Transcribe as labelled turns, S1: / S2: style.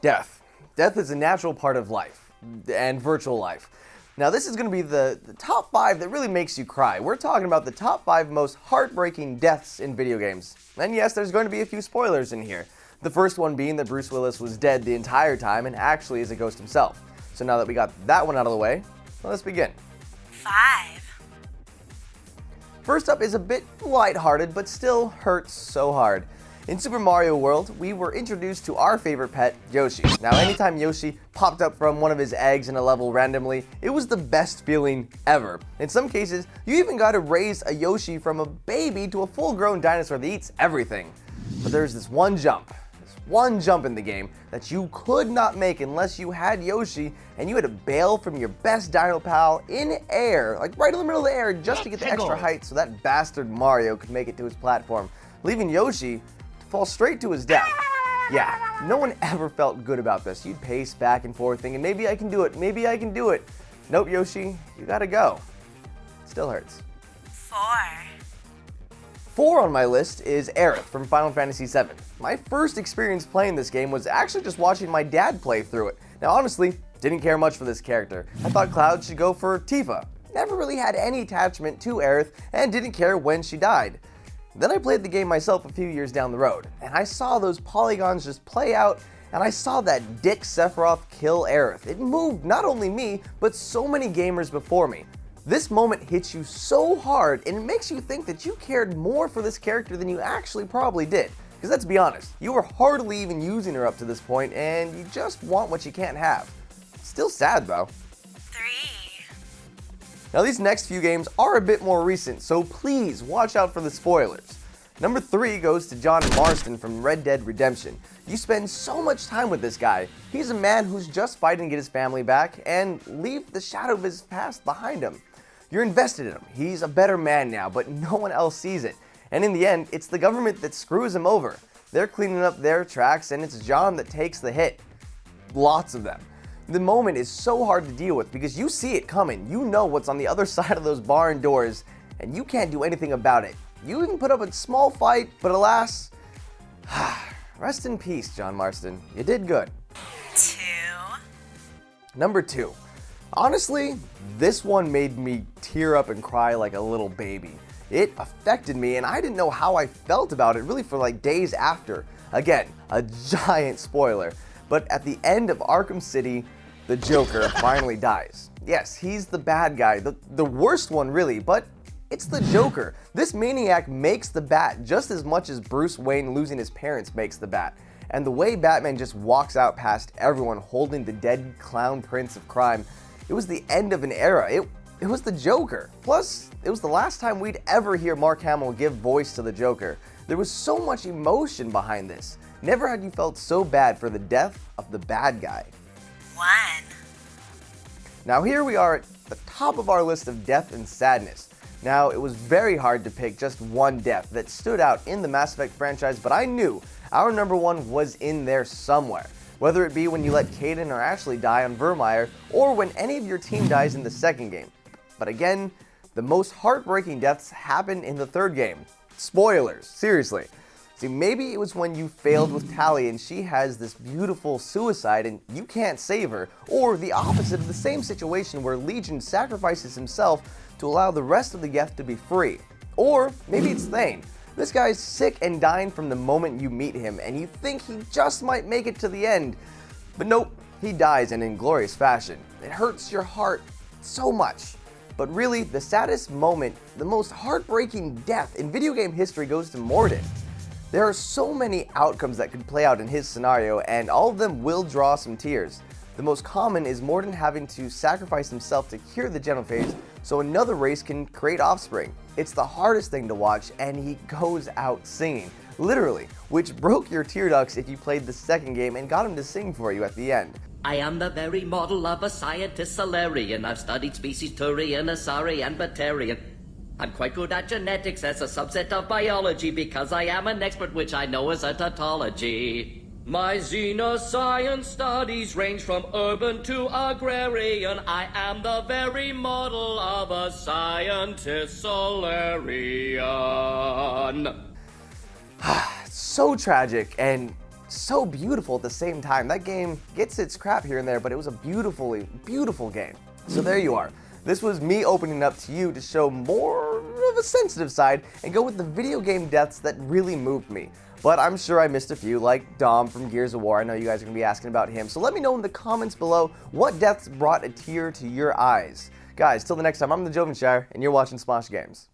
S1: Death. Death is a natural part of life, and virtual life. Now this is going to be the top 5 that really makes you cry. We're talking about the top 5 most heartbreaking deaths in video games. And yes, there's going to be a few spoilers in here. The first one being that Bruce Willis was dead the entire time and actually is a ghost himself. So now that we got that one out of the way, let's begin.
S2: 5.
S1: First up is a bit lighthearted, but still hurts so hard. In Super Mario World, we were introduced to our favorite pet, Yoshi. Now, anytime Yoshi popped up from one of his eggs in a level randomly, it was the best feeling ever. In some cases, you even got to raise a Yoshi from a baby to a full-grown dinosaur that eats everything. But there's this one jump in the game that you could not make unless you had Yoshi, and you had to bail from your best dino pal in air, like right in the middle of the air, just to get the extra height so that bastard Mario could make it to his platform, leaving Yoshi fall straight to his death. Yeah, no one ever felt good about this. You'd pace back and forth thinking, maybe I can do it, maybe I can do it. Nope, Yoshi, you gotta go. Still hurts.
S2: 4.
S1: 4 on my list is Erik from Final Fantasy VII. My first experience playing this game was actually just watching my dad play through it. Now honestly, didn't care much for this character. I thought Cloud should go for Tifa. Never really had any attachment to Aerith and didn't care when she died. Then I played the game myself a few years down the road, and I saw those polygons just play out, and I saw that Dick Sephiroth kill Aerith. It moved not only me, but so many gamers before me. This moment hits you so hard, and it makes you think that you cared more for this character than you actually probably did. Because let's be honest, you were hardly even using her up to this point, and you just want what you can't have. Still sad though.
S2: 3.
S1: Now these next few games are a bit more recent, so please watch out for the spoilers. Number 3 goes to John Marston from Red Dead Redemption. You spend so much time with this guy. He's a man who's just fighting to get his family back and leave the shadow of his past behind him. You're invested in him. He's a better man now, but no one else sees it. And in the end, it's the government that screws him over. They're cleaning up their tracks, and it's John that takes the hit. Lots of them. The moment is so hard to deal with because you see it coming. You know what's on the other side of those barn doors, and you can't do anything about it. You even put up a small fight, but alas, rest in peace, John Marston. You did good.
S2: 2.
S1: Number 2. Honestly, this one made me tear up and cry like a little baby. It affected me, and I didn't know how I felt about it really for like days after. Again, a giant spoiler, but at the end of Arkham City, the Joker finally dies. Yes, he's the bad guy, the worst one really, but it's the Joker. This maniac makes the bat just as much as Bruce Wayne losing his parents makes the bat. And the way Batman just walks out past everyone holding the dead clown prince of crime, it was the end of an era. It was the Joker. Plus, it was the last time we'd ever hear Mark Hamill give voice to the Joker. There was so much emotion behind this. Never had you felt so bad for the death of the bad guy.
S2: 1.
S1: Now here we are at the top of our list of death and sadness. Now, it was very hard to pick just one death that stood out in the Mass Effect franchise, but I knew our number 1 was in there somewhere. Whether it be when you let Caden or Ashley die on Vermeer, or when any of your team dies in the second game. But again, the most heartbreaking deaths happened in the third game. Spoilers, seriously. See, maybe it was when you failed with Tali and she has this beautiful suicide and you can't save her, or the opposite of the same situation where Legion sacrifices himself to allow the rest of the Geth to be free. Or maybe it's Thane. This guy's sick and dying from the moment you meet him, and you think he just might make it to the end. But nope, he dies in inglorious fashion. It hurts your heart so much. But really, the saddest moment, the most heartbreaking death in video game history goes to Mordin. There are so many outcomes that could play out in his scenario, and all of them will draw some tears. The most common is Mordin having to sacrifice himself to cure the genophage so another race can create offspring. It's the hardest thing to watch, and he goes out singing, literally, which broke your tear ducts if you played the second game and got him to sing for you at the end.
S3: I am the very model of a scientist Solarian. I've studied species Turian, Asari, and Batarian. I'm quite good at genetics as a subset of biology because I am an expert, which I know is a tautology. My xenoscience studies range from urban to agrarian. I am the very model of a scientist Solarian.
S1: So tragic, and so beautiful at the same time. That game gets its crap here and there, but it was a beautiful game. So there you are. This was me opening up to you to show more of a sensitive side and go with the video game deaths that really moved me. But I'm sure I missed a few, like Dom from Gears of War. I know you guys are going to be asking about him. So let me know in the comments below what deaths brought a tear to your eyes. Guys, till the next time, I'm the Jovenshire, and you're watching Smosh Games.